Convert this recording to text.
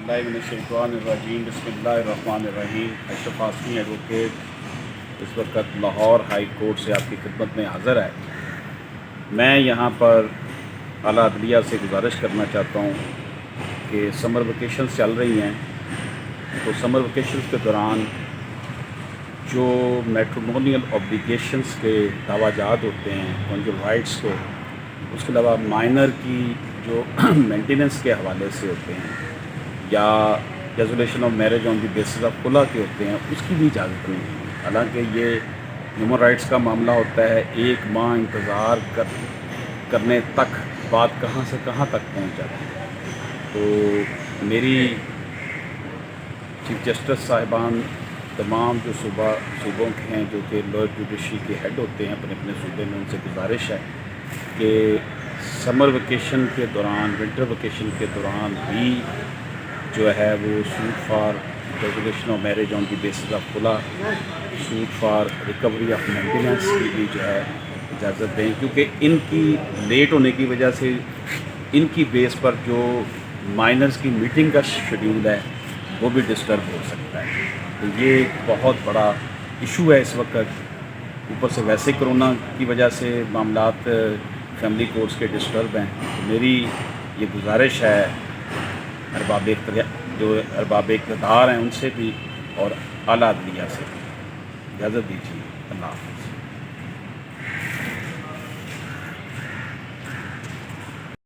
बिस्मिल्लाहिर्रहमानिर्रहीम बिस्मिल्लाहिर्रहमानिर्रहीम। अशरफ हाशमी एडवोकेट इस वक्त लाहौर हाई कोर्ट से आपकी खिदमत में हाज़िर है। मैं यहाँ पर आला अदलिया से गुजारिश करना चाहता हूँ कि समर वेकेशंस चल रही हैं, तो समर वेकेशंस के दौरान जो मैट्रिमोनियल ऑब्लिगेशंस के दवाजात होते हैं कॉन्जुगल राइट्स को, उसके अलावा माइनर की जो मेंटेनेंस के हवाले से होते हैं या resolution of marriage on the basis of खुला के होते हैं, उसकी भी इजाज़त नहीं है। हालांकि ये ह्यूमन राइट्स का मामला होता है, एक माह इंतज़ार करने तक बात कहाँ से कहाँ तक पहुँच जाती है। तो मेरी चीफ जस्टिस साहिबान तमाम जो सूबों के हैं जो कि लोअर जुडिशरी के हेड होते हैं अपने अपने सूबे में, उनसे गुजारिश है कि समर वेकेशन के दौरान, विंटर वेकेशन के दौरान भी जो है वो suit for resolution of marriage on the basis of खुला, suit for recovery of maintenance की भी जो है इजाज़त दें, क्योंकि इनकी लेट होने की वजह से इनकी बेस पर जो माइनर्स की मीटिंग का शेड्यूल है वो भी डिस्टर्ब हो सकता है। तो ये एक बहुत बड़ा इशू है इस वक्त। ऊपर से वैसे कोरोना की वजह से मामलात फैमिली कोर्ट्स के डिस्टर्ब हैं। तो मेरी ये गुजारिश है अरबाब इक़्तिदार हैं उनसे भी और आला अदलिया से, इजाज़त दीजिए। अल्लाह हाफ़िज़।